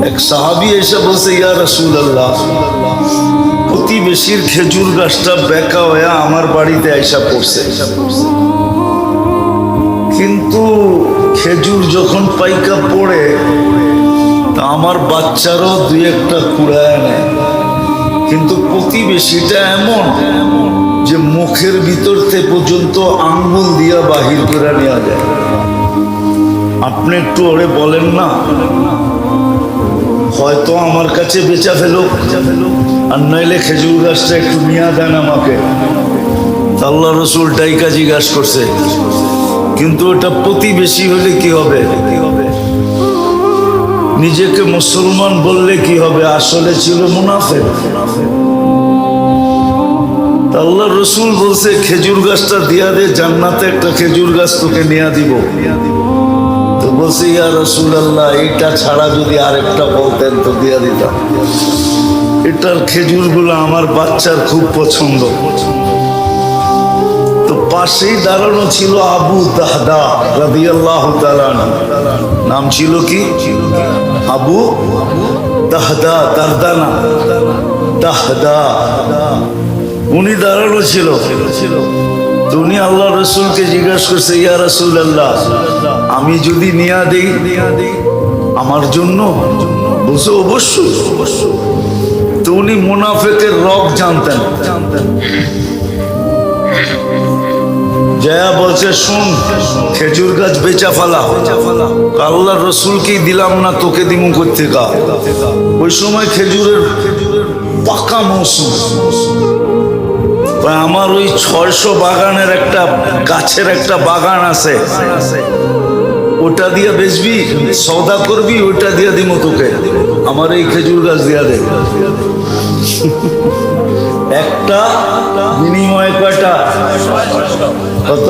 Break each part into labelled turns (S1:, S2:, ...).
S1: এক সাহাবী এসে বলছে, ইয়া রাসূলুল্লাহ, প্রতিবেশীর খেজুর গাছটা বেঁকা হয়ে আমার বাড়িতে আইসা পড়ছে, কিন্তু খেজুর যখন পাইকা পড়ে তা আমার বাচ্চারও দুই একটা কুড়ায় নেয়, কিন্তু প্রতিবেশীটা এমন যে মুখের ভিতর থেকে পর্যন্ত আঙ্গুল দিয়া বাহির করে নেওয়া যায়। আপনি একটু ওরে বলেন না, হয়তো আমার কাছে বেচা ফেলো, আর নইলে খেজুর গাছটা একটু নিয়ে দেন আমাকে। আল্লাহ রসুল ডাইকা জিজ্ঞাসা করছে, কিন্তু ওটা প্রতিবেশী হলে কি হবে? নিজেকে মুসলমান বললে কি হবে? আসলে ছিল মুনাফিক। আল্লাহ রসুল বলছে, খেজুর গাছটা দিয়া দে, জান্নাতে একটা খেজুর গাছ তোকে নিয়ে দিব। তো বলছে, ইয়া রাসূলুল্লাহ, এটা ছাড়া যদি আরেকটা বলতেন তো দিয়া দিতাম। এটার খেজুরগুলো আমার বাচ্চার খুব পছন্দ। তো পাশেই দাঁড়ানো ছিল আবু দাহদা রাদিয়াল্লাহু তাআলা আনহু। নাম ছিল কি? আবু দাহদা, দারদানা দাহদা। উনি দাঁড়ানো ছিল। তো উনি আল্লাহ রসুলকে জিজ্ঞাসা করছে, ইয়া রাসূলুল্লাহ, আমি যদি নিয়া দেই আমার জন্য? বলছে, অবশ্যই। তো উনি মুনাফিকের রব জানতেন। জয়া বলছে, শুন, খেজুর গাছ বেচা ফেলা। আল্লাহ রসুলকেই দিলাম না, তোকে দিমু কোত্থেকা? ওই সময় খেজুরের পাকা মৌসুম। আমার ওই 600 বাগানের একটা গাছের একটা বাগান আছে, ওটা দিয়ে বেচবি, সওদা করবি, ওটা দিয়ে দিমু তোকে। আমার এই খেজুর গাছ দিয়া দে। একটা বিনিময়ে কয়টা? কত?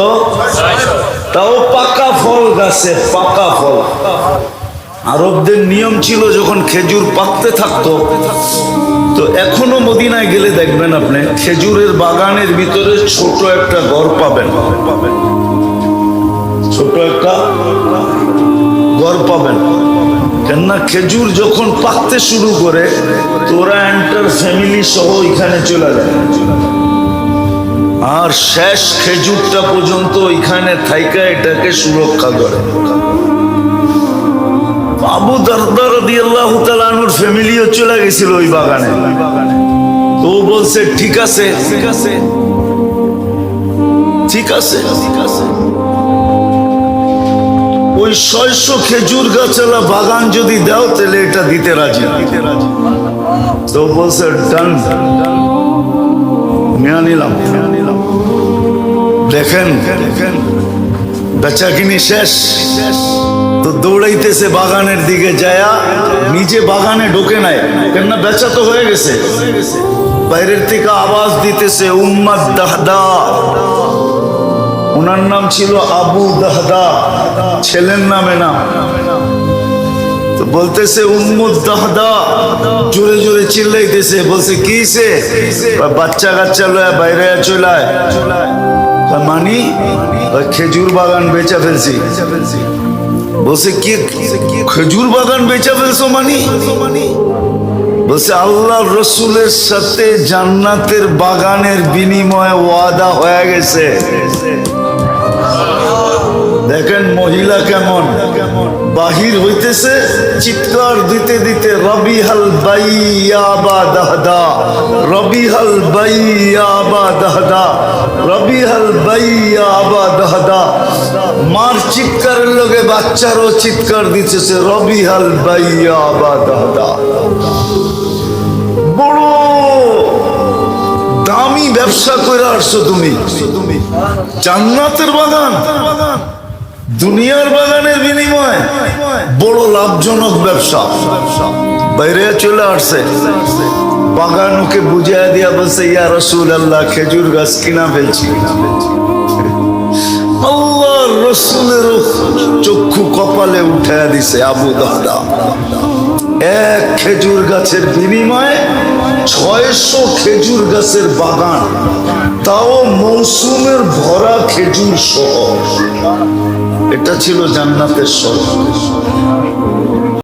S1: তাও পাকা ফল গাছে, পাকা ফল। আরবদের নিয়ম ছিল, যখন খেজুর পাকতে থাকতো, তো এখনো মদিনায় গেলে দেখবেন আপনি খেজুরের বাগানের ভিতরে ছোট একটা ঘর পাবেন, ছোট একটা ঘর পাবেন। কেননা খেজুর যখন পাকতে শুরু করে, তোরা এন্টার ফ্যামিলি সহ এখানে চলে যায়, আর শেষ খেজুরটা পর্যন্ত ওইখানে থাইকা এটাকে সুরক্ষা করে। আবু দারদা রাদিয়াল্লাহু তাআলা আনহুর ফ্যামিলিও চলে গেছিল ওই বাগানে। তো বলছে, ঠিক আছে, ঠিক আছে, ঠিক আছে, ঠিক আছে। ওই 600 খেজুর গাছওয়ালা বাগান যদি দাও, তাহলে এটা দিতে রাজি। তো বলছে, ডান, নিয়ে নিলাম। দেখেন বেচা কিনি শেষ। তো দৌড়াইতেছে বাগানের দিকে, যায়া নিজে বাগানে ঢোকে নাই, কেননা বেচা তো হয়ে গেছে। বাইরের থেকে আওয়াজ দিতেছে, উম্মাদ দাহদা। ওনার নাম ছিল আবু দাহদা, ছেলের নামে না। তো বলতেছে, উম্মুদ দাহদা, জোরে জোরে চিল্লাইতেছে। বলছে, কিসে? বাচ্চা কাচ্চা লয়া বাইরে চলায়। মানি খেজুর বাগান বেচা ফেলছি। বলছে, কি খেজুর বাগান বেচা ফেলছো? মানি বলছে, আল্লাহ রসুলের সাথে জান্নাতের বাগানের বিনিময়ে ওয়াদা হয়ে গেছে। দেখেন মহিলা কেমন বাহির হইতেছে, চিৎকার দিতে দিতে, রবিহাল বাইয়া বা দাহদা, রবিহাল বাইয়া বা দাহদা, রবিহাল বাইয়া বা দাহদা। মার চিৎকারের লগে বাচ্চারও চিৎকার দিতেছে, রবিহাল বাইয়া বা দাহদা। বড় দামি ব্যবসা করে আসছো তুমি। জান্নাতের বাগান, দুনিয়ার বাগানের বিনিময়ে বড় লাভজনক ব্যবসা। বাইরে চলে আসছে, বাগান ওকে বুঝিয়ে দিয়া বলছে, ইয়া রাসূলুল্লাহ, খেজুর গাছ কিনা ফেলছি। আল্লাহ রসুলের চক্ষু কপালে উঠাইয়া দিছে। আবু দাহদা এক খেজুর গাছের বিনিময়ে 600 খেজুর গাছের বাগান, তাও মৌসুমের ভরা খেজুর সহ। এটা ছিল জান্নাতের শহর।